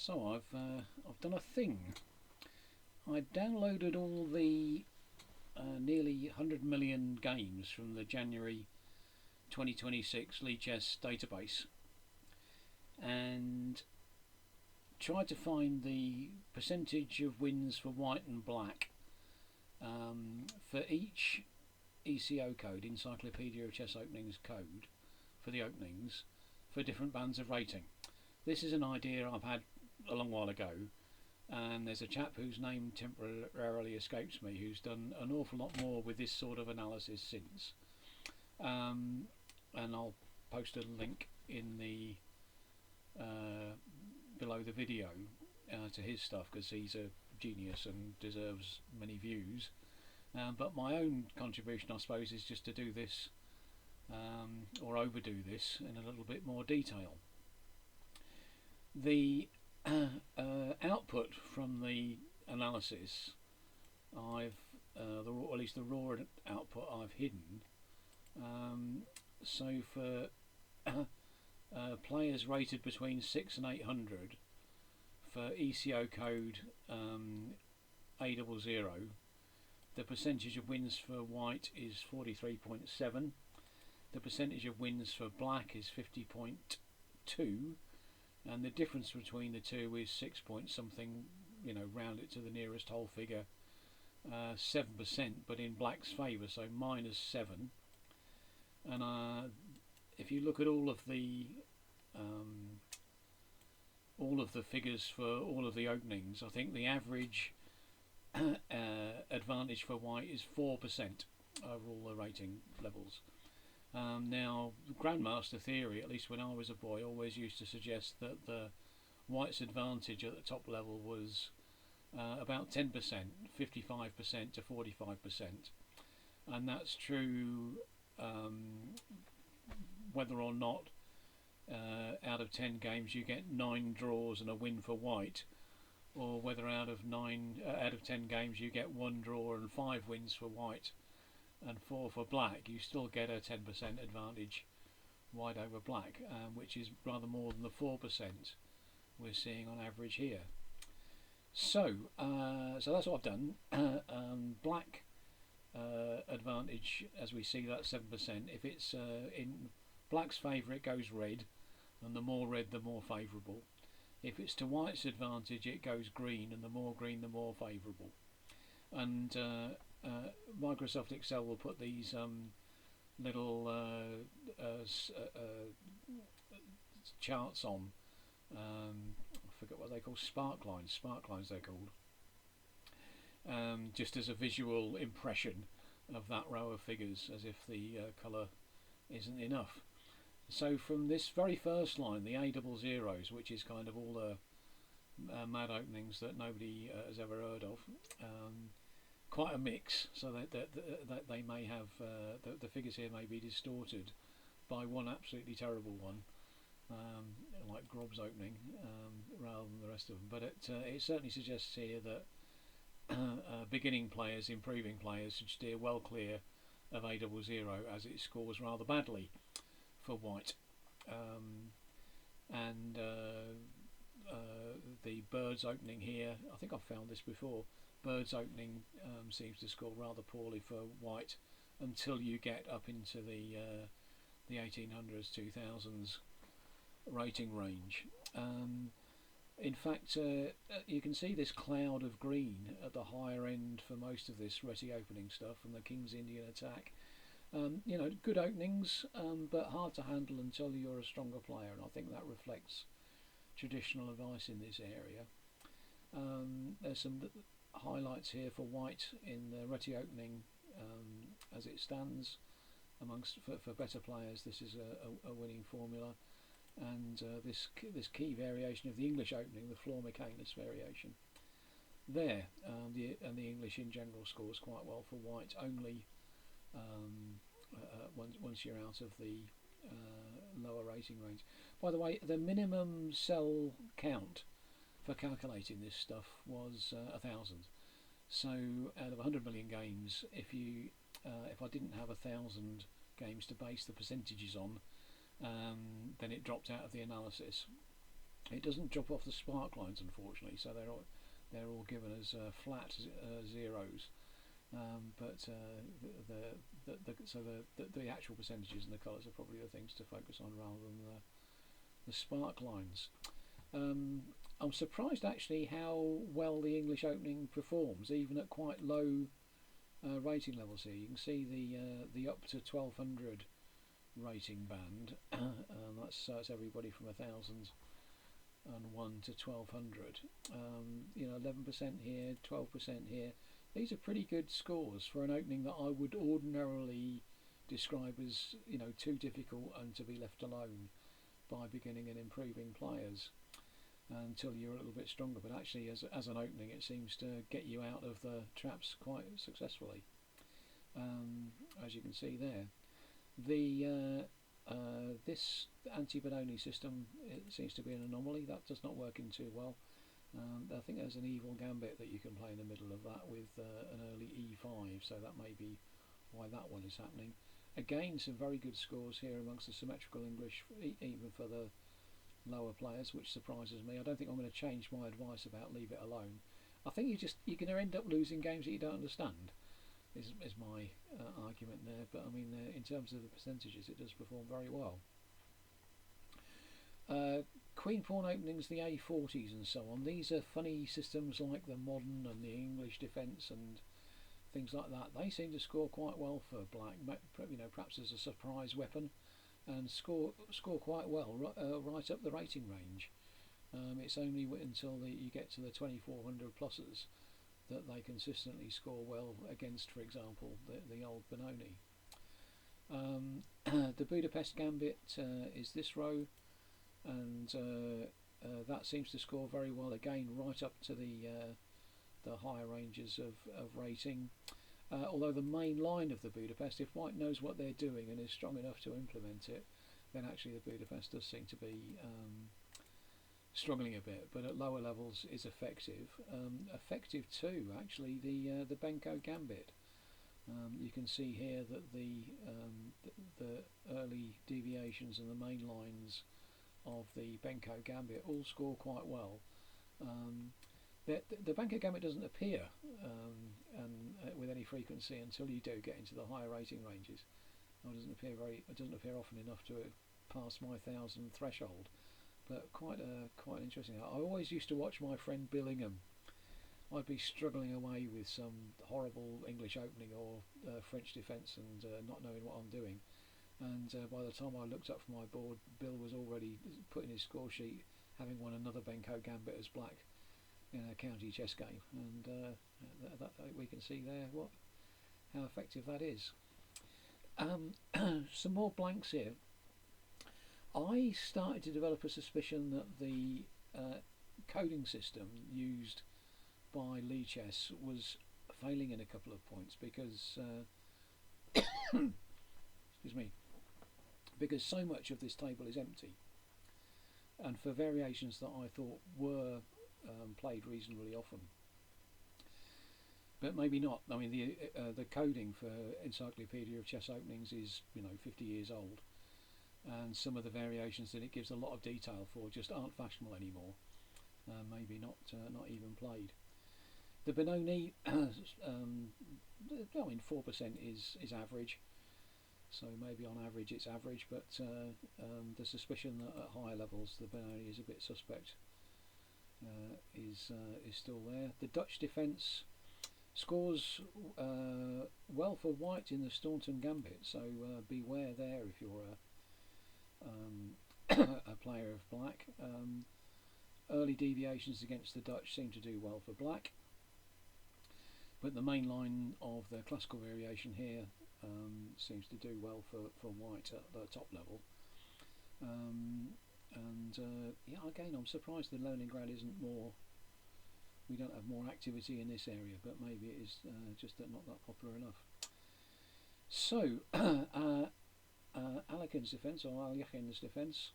So I've done a thing. I downloaded all the nearly 100 million games from the January 2026 Lichess database and tried to find the percentage of wins for white and black for each ECO code, Encyclopedia of Chess Openings code, for the openings for different bands of rating. This is an idea I've had a long while ago, and there's a chap whose name temporarily escapes me who's done an awful lot more with this sort of analysis since. And I'll post a link in the below the video to his stuff, because he's a genius and deserves many views. But my own contribution, I suppose, is just to do this or overdo this in a little bit more detail. The output from the analysis, or at least the raw output, I've hidden. So for players rated between 6 and 800 for ECO code A00, the percentage of wins for white is 43.7. The percentage of wins for black is 50.2, and the difference between the two is 6 point something, round it to the nearest whole figure, 7%, but in black's favour, so -7. And if you look at all of the figures for all of the openings, I think the average advantage for white is 4% over all the rating levels. Now, Grandmaster theory, at least when I was a boy, always used to suggest that the white's advantage at the top level was about 10%, 55% to 45%, and that's true whether or not out of 10 games you get 9 draws and a win for white, or whether out of 10 games you get 1 draw and 5 wins for white and 4 for black. You still get a 10% advantage white over black, which is rather more than the 4% we're seeing on average here. So that's what I've done. Black advantage, as we see, that's 7%. If it's in black's favour, it goes red, and the more red the more favourable. If it's to white's advantage, it goes green, and the more green the more favourable. And Microsoft Excel will put these little charts on. I forget what they call, sparklines they're called, just as a visual impression of that row of figures, as if the colour isn't enough. So from this very first line, the A00s, which is kind of all the mad openings that nobody has ever heard of, quite a mix, so that they may have the figures here may be distorted by one absolutely terrible one, like Grob's opening, rather than the rest of them. But it certainly suggests here that beginning players, improving players, should steer well clear of A00, as it scores rather badly for white. And the birds opening here, I think I've found this before, birds opening seems to score rather poorly for white until you get up into the 1800s, 2000s rating range. In fact, you can see this cloud of green at the higher end for most of this Reti opening stuff from the King's Indian attack. Good openings, but hard to handle until you're a stronger player, and I think that reflects traditional advice in this area. There's some highlights here for white in the Reti opening as it stands. For better players, this is a winning formula, and this key variation of the English opening, the Flor Michaelis variation. There, the English in general scores quite well for white, only once you're out of the lower rating range. By the way, the minimum cell count for calculating this stuff was 1,000. So out of 100 million games, if I didn't have 1,000 games to base the percentages on, then it dropped out of the analysis. It doesn't drop off the spark lines, unfortunately, so they're all given as flat zeros. But the actual percentages and the colours are probably the things to focus on rather than the spark lines. I'm surprised actually how well the English Opening performs, even at quite low rating levels here. You can see the up to 1200 rating band, and that's everybody from 1001 to 1200. 11% here, 12% here. These are pretty good scores for an opening that I would ordinarily describe as too difficult and to be left alone by beginning and improving players until you're a little bit stronger. But actually, as an opening, it seems to get you out of the traps quite successfully, as you can see there. This anti-Benoni system, it seems to be an anomaly. That does not work in too well. I think there's an evil gambit that you can play in the middle of that with an early e5, so that may be why that one is happening. Again, some very good scores here amongst the symmetrical English, even for the lower players, which surprises me. I don't think I'm going to change my advice about leave it alone. I think you're going to end up losing games that you don't understand, is my argument there. But I mean, in terms of the percentages, it does perform very well. Queen pawn openings, the A40s and so on. These are funny systems like the modern and the English defence and things like that. They seem to score quite well for black, perhaps as a surprise weapon, and score quite well right up the rating range. It's only until you get to the 2400 pluses that they consistently score well against, for example, the old Benoni. The Budapest Gambit is this row, and that seems to score very well again, right up to the higher ranges of rating. Although the main line of the Budapest, if White knows what they're doing and is strong enough to implement it, then actually the Budapest does seem to be struggling a bit, but at lower levels is effective. Effective too, actually, the Benko Gambit. You can see here that the early deviations and the main lines of the Benko Gambit all score quite well. The Benko Gambit doesn't appear with any frequency until you do get into the higher rating ranges. It doesn't appear often enough to pass my 1000 threshold. But quite interesting. I always used to watch my friend Billingham. I'd be struggling away with some horrible English opening or French defence and not knowing what I'm doing. And by the time I looked up from my board, Bill was already putting his score sheet, having won another Benko Gambit as black in a county chess game. And we can see there how effective that is. Some more blanks here. I started to develop a suspicion that the coding system used by Lichess was failing in a couple of points because excuse me, because so much of this table is empty, and for variations that I thought were played reasonably often, but maybe not. I mean, the coding for Encyclopedia of Chess Openings is 50 years old, and some of the variations that it gives a lot of detail for just aren't fashionable anymore. Maybe not even played. The Benoni, I mean, 4% is average, so maybe on average it's average, but the suspicion that at higher levels the Benoni is a bit suspect is still there. The Dutch defence scores well for White in the Staunton Gambit, so beware there if you're a player of black. Early deviations against the Dutch seem to do well for black, but the main line of the classical variation here seems to do well for White at the top level. Yeah, again, I'm surprised the Leningrad isn't more. We don't have more activity in this area, but maybe it is just not that popular enough. So, Alekin's defence, or Alyakhin's defence,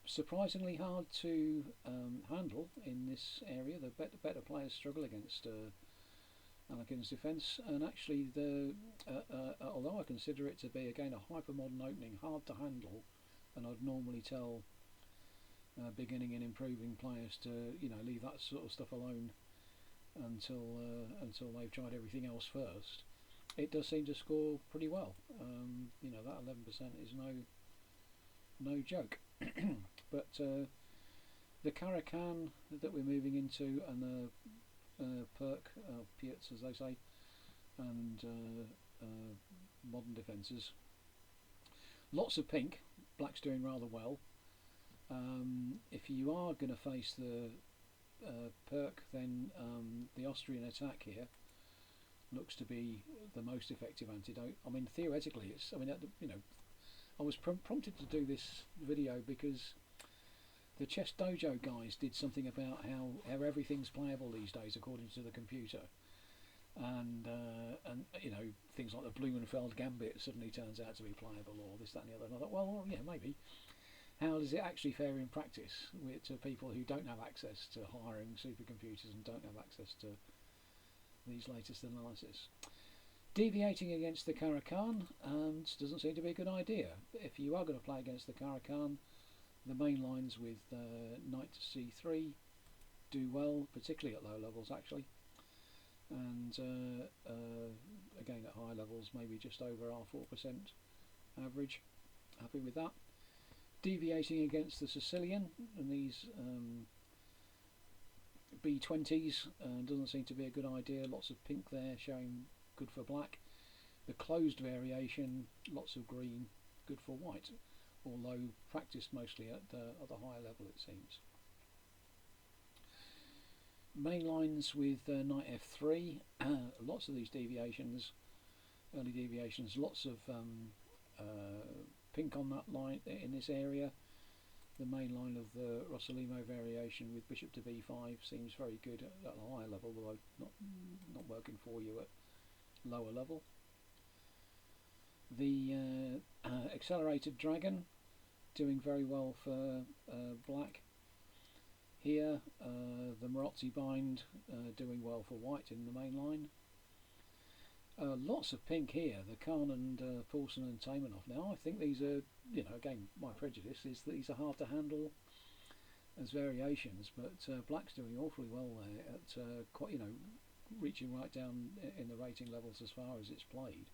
surprisingly hard to handle in this area. The better players struggle against Alekin's defence, and actually, although I consider it to be again a hyper-modern opening, hard to handle, and I'd normally tell beginning and improving players to leave that sort of stuff alone until they've tried everything else first. It does seem to score pretty well. That 11% is no joke. But the Caracan that we're moving into, and the Perk, Piets as they say, and modern defences. Lots of pink. Black's doing rather well. If you are going to face the Perk, then the Austrian attack here looks to be the most effective antidote. I mean, theoretically, it's. I mean, I was prompted to do this video because the Chess Dojo guys did something about how everything's playable these days according to the computer, and things like the Blumenfeld Gambit suddenly turns out to be playable, or this, that, and the other. And I thought, well, yeah, maybe. How does it actually fare in practice to people who don't have access to hiring supercomputers and don't have access to these latest analysis? Deviating against the Caracan doesn't seem to be a good idea. If you are going to play against the Caracan, the main lines with knight to c3 do well, particularly at low levels actually, and again at high levels maybe just over our 4% average. Happy with that. Deviating against the Sicilian and these B20s doesn't seem to be a good idea. Lots of pink there, showing good for black. The closed variation, lots of green, good for white, although practiced mostly at the higher level it seems. Main lines with knight f3, lots of these deviations, early deviations, lots of pink on that line in this area. The main line of the Rossolimo variation with bishop to b5 seems very good at a higher level, although not working for you at lower level. The accelerated dragon doing very well for black. Here the Marozzi bind doing well for white in the main line. Lots of pink here, the Khan and Paulsen and Taimanov. Now I think these are, again, my prejudice is that these are hard to handle as variations, but black's doing awfully well there at quite, reaching right down in the rating levels as far as it's played.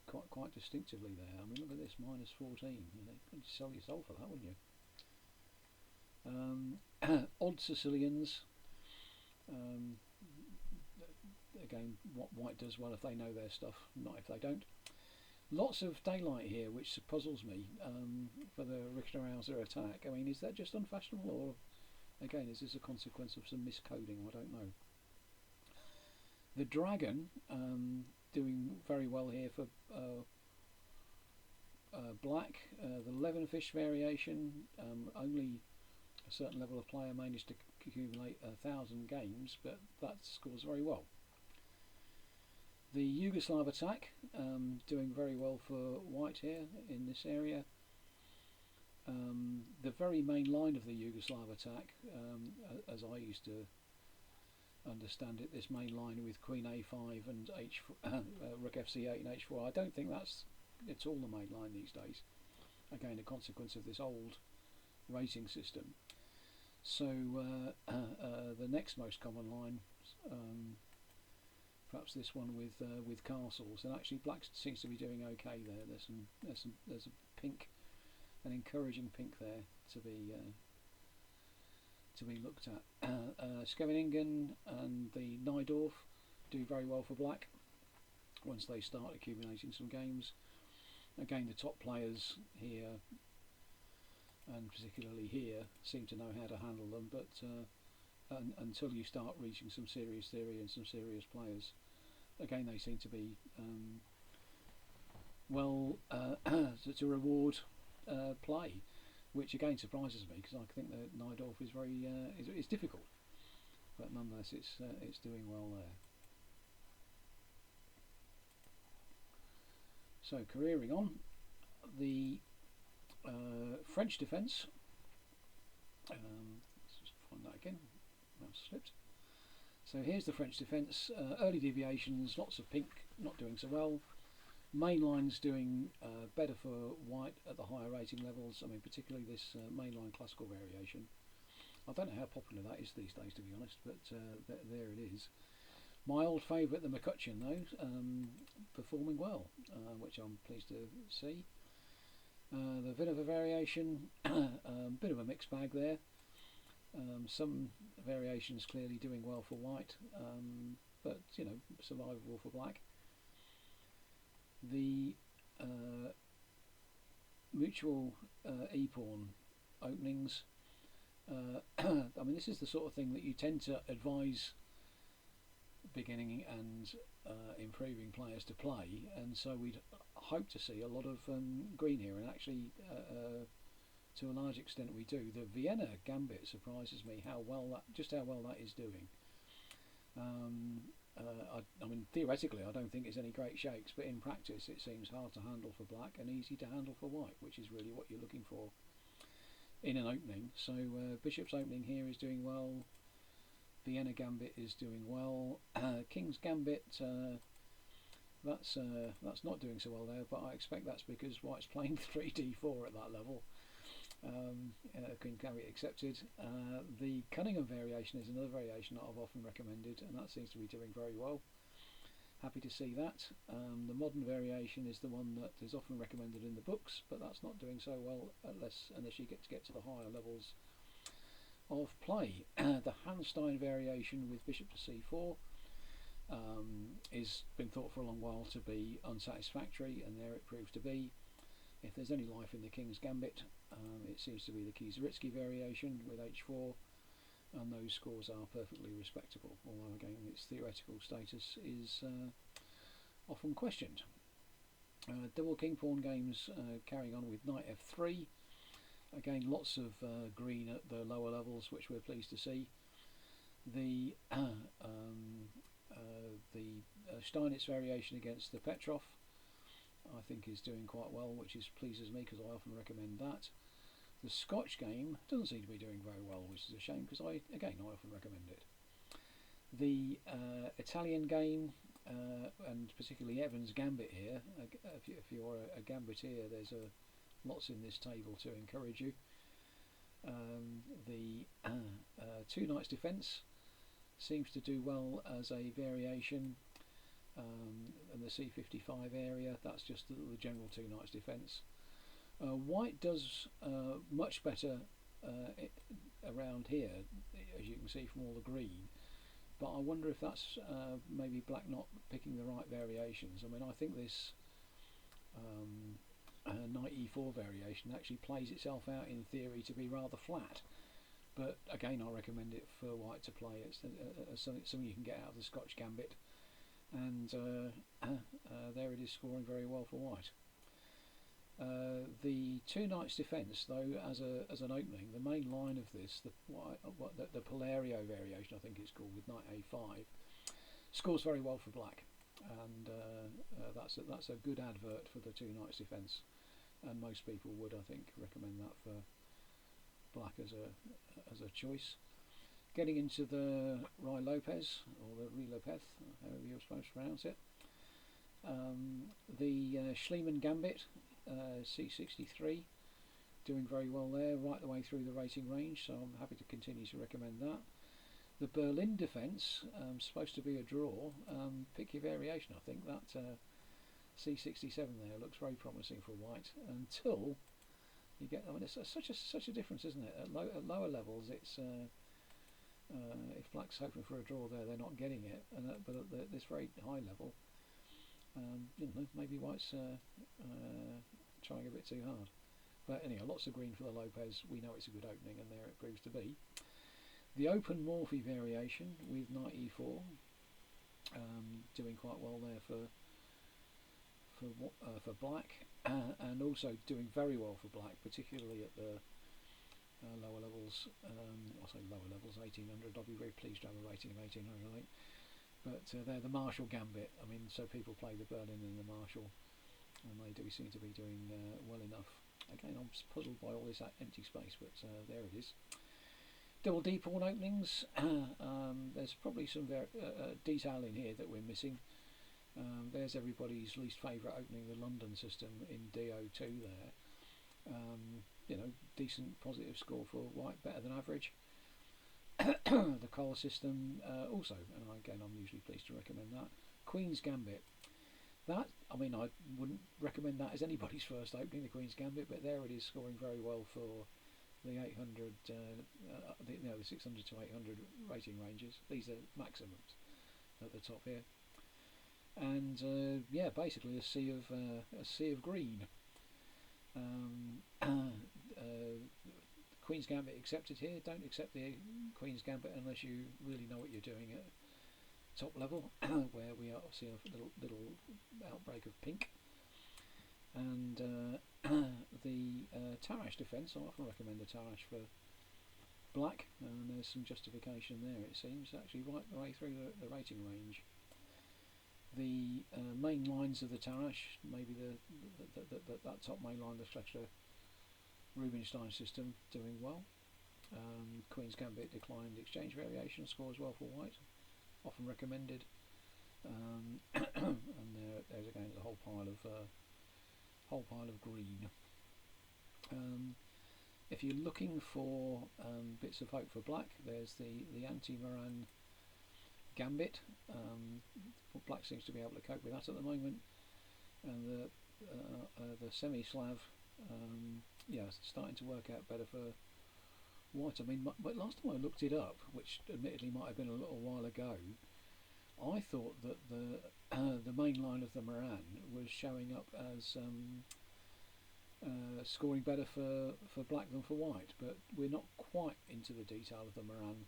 Quite distinctively there. I mean, look at this, minus 14. You'd sell your soul for that, wouldn't you? Odd Sicilians. Again, what white does well if they know their stuff, not if they don't. Lots of daylight here, which puzzles me for the Richterhauser attack. I mean, is that just unfashionable, or again, is this a consequence of some miscoding? I don't know. The dragon doing very well here for black. The Levenfish variation, only a certain level of player managed to accumulate 1,000 games, but that scores very well. The Yugoslav attack doing very well for white here in this area. The very main line of the Yugoslav attack, as I used to understand it, this main line with Queen A5 and Rook FC8 and H4, I don't think it's all the main line these days. Again, a consequence of this old rating system. So the next most common line, perhaps this one with castles, and actually black seems to be doing okay there. There's a pink, an encouraging pink there to be looked at. Scheveningen and the Najdorf do very well for black once they start accumulating some games. Again, the top players here, and particularly here, seem to know how to handle them, but until you start reaching some serious theory and some serious players, again they seem to be to reward play, which again surprises me, because I think that Najdorf is very is difficult, but nonetheless it's doing well there. So careering on, the French defence. Let's just find that again. Mouse slipped. So here's the French defence. Early deviations, lots of pink, not doing so well. Mainline's doing better for white at the higher rating levels. I mean, particularly this mainline classical variation. I don't know how popular that is these days, to be honest, but there it is. My old favourite, the McCutcheon, though, performing well, which I'm pleased to see. The Vinaver variation, bit of a mixed bag there. Some variations clearly doing well for white, but survivable for black. The mutual e-pawn openings. I mean, this is the sort of thing that you tend to advise beginning and improving players to play, and so we'd hope to see a lot of green here, and actually to a large extent we do. The Vienna Gambit surprises me how well that is doing. I mean, theoretically I don't think it's any great shakes, but in practice it seems hard to handle for black and easy to handle for white, which is really what you're looking for in an opening. So Bishop's opening here is doing well. Vienna Gambit is doing well. King's Gambit, that's not doing so well there, but I expect that's because white's playing 3d4 at that level. King Gambit accepted. The Cunningham variation is another variation that I've often recommended, and that seems to be doing very well. Happy to see that. The modern variation is the one that is often recommended in the books, but that's not doing so well unless you get to the higher levels of play. The Hanstein variation with bishop to c4 is been thought for a long while to be unsatisfactory, and there it proves to be. If there's any life in the King's Gambit, it seems to be the Kieseritzky variation with h4, and those scores are perfectly respectable, although again its theoretical status is often questioned. Double king pawn games carrying on with knight f3. Again, lots of green at the lower levels, which we're pleased to see. The Steinitz variation against the Petrov, I think, is doing quite well, which pleases me because I often recommend that. The Scotch game doesn't seem to be doing very well, which is a shame because I often recommend it. The Italian game, and particularly Evans Gambit here. If you're a gambiteer, there's lots in this table to encourage you. The Two Knights Defence seems to do well as a variation, and the C55 area, that's just the general Two Knights Defence. White does much better around here, as you can see from all the green, but I wonder if that's maybe black not picking the right variations. I mean, I think this knight e4 variation actually plays itself out in theory to be rather flat, but again I recommend it for white to play. It's something you can get out of the Scotch Gambit, and there it is, scoring very well for white. The Two Knights Defence, though, as an opening, the main line of this, the Polario variation I think it's called, with knight a5, scores very well for black, and that's a good advert for the Two Knights Defence, and most people would, I think, recommend that for black as a choice. Getting into the Ruy Lopez, or the Ruy Lopez, however you're supposed to pronounce it. The Schliemann Gambit, C63, doing very well there, right the way through the rating range, so I'm happy to continue to recommend that. The Berlin Defence, supposed to be a draw, pick your variation. I think that C67 there looks very promising for white until you get, I mean, it's such a difference, isn't it? At lower levels, it's if black's hoping for a draw there, they're not getting it, but at this very high level, maybe white's trying a bit too hard. But anyhow, lots of green for the Lopez. We know it's a good opening, and there it proves to be. The open Morphy variation with knight e4, doing quite well there for black, and also doing very well for black, particularly at the lower levels. I'll say lower levels, 1800. I'll be very pleased to have a rating of 1800, I think. But they're the Marshall Gambit. I mean, so people play the Berlin and the Marshall, and they do seem to be doing well enough. Again, I'm puzzled by all this empty space, but there it is. Double D pawn openings. There's probably some detail in here that we're missing. There's everybody's least favourite opening, the London system in DO2 there. Decent positive score for white, better than average. The Cole system also, and again I'm usually pleased to recommend that. Queen's Gambit. That, I wouldn't recommend that as anybody's first opening, the Queen's Gambit, but there it is, scoring very well for the 800, the 600 to 800 rating ranges. These are maximums at the top here, and basically a sea of green. Queen's Gambit accepted here. Don't accept the Queen's Gambit unless you really know what you're doing at top level, where we see a little outbreak of pink. And the Tarash defence, I often recommend the Tarash for black, and there's some justification there, it seems, actually right the way through the rating range. The main lines of the Tarash, maybe that top main line, the Fletcher Rubinstein system, doing well. Queen's Gambit declined exchange variation, scores well for white, often recommended. And there's again a whole pile of green. If you're looking for bits of hope for black, there's the anti-Moran Gambit. Black seems to be able to cope with that at the moment, and the semi-Slav, starting to work out better for white. But last time I looked it up, which admittedly might have been a little while ago, I thought that the main line of the Moran was showing up as scoring better for black than for white, but we're not quite into the detail of the Moran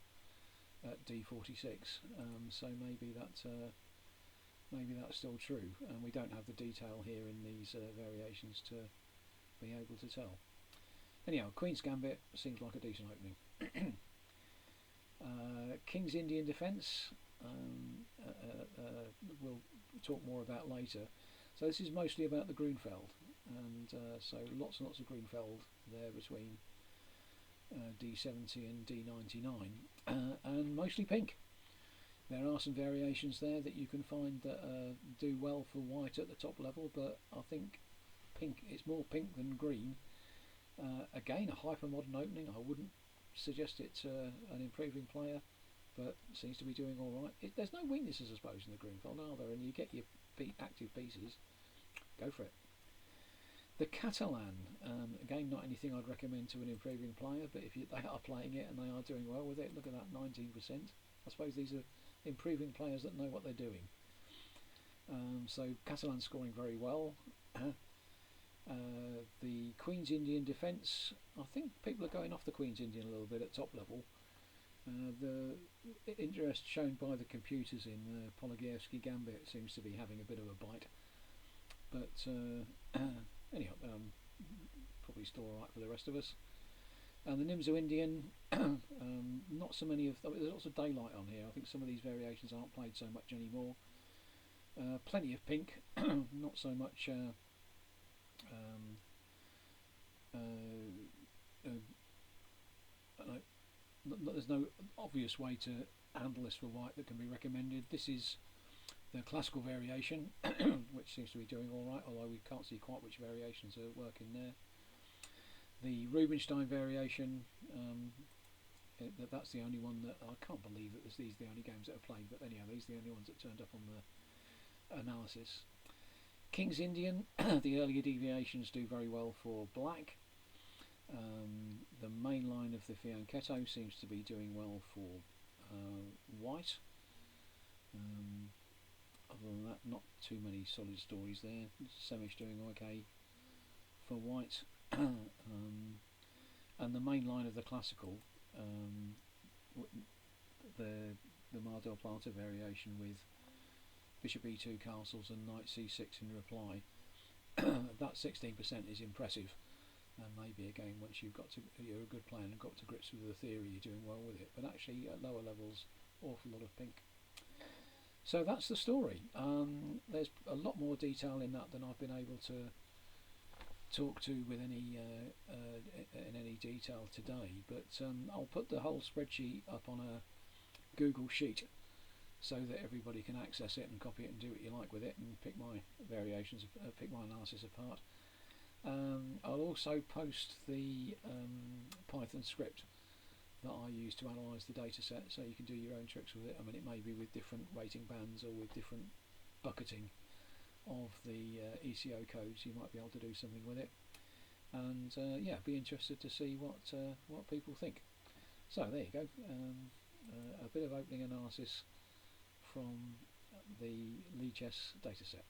at D46, so maybe that's still true, and we don't have the detail here in these variations to be able to tell. Anyhow, Queen's Gambit seems like a decent opening. King's Indian Defence, we'll talk more about later. So this is mostly about the Grunfeld, and so lots and lots of Grunfeld there between D70 and D99, and mostly pink. There are some variations there that you can find that do well for white at the top level, but I think pink, it's more pink than green. Again, a hyper-modern opening. I wouldn't suggest it to an improving player, but seems to be doing all right. There's no weaknesses, I suppose, in the Grunfeld, are there? And you get your active pieces, go for it. The Catalan, again, not anything I'd recommend to an improving player, but if they are playing it and they are doing well with it, look at that, 19%. I suppose these are improving players that know what they're doing. So Catalan scoring very well. The Queen's Indian Defence, I think people are going off the Queen's Indian a little bit at top level. The interest shown by the computers in the Polygievsky Gambit seems to be having a bit of a bite, but anyhow, probably still alright for the rest of us. And the Nimzo Indian, not so many of, there's lots of daylight on here. I think some of these variations aren't played so much anymore. Plenty of pink, not so much there's no obvious way to handle this for white that can be recommended. This is the classical variation, which seems to be doing alright, although we can't see quite which variations are working there. The Rubinstein variation, that's the only one that I can't believe that these are the only games that are played, but anyhow, these are the only ones that turned up on the analysis. King's Indian, the earlier deviations do very well for black. The main line of the Fianchetto seems to be doing well for white. Other than that, not too many solid stories there. Semish doing okay for white. And the main line of the classical, the Mar del Plata variation with Bishop E2 castles and Knight C6 in reply, that 16% is impressive, and maybe again once you're a good player and got to grips with the theory, you're doing well with it, but actually at lower levels, awful lot of pink. So that's the story. There's a lot more detail in that than I've been able to talk to with any in any detail today, but I'll put the whole spreadsheet up on a Google sheet so that everybody can access it and copy it and do what you like with it and pick my variations, pick my analysis apart. I'll also post the Python script that I use to analyse the data set, so you can do your own tricks with it. I mean, it may be with different rating bands or with different bucketing of the ECO codes. You might be able to do something with it, and yeah, be interested to see what people think. So there you go, a bit of opening analysis from the Lichess dataset.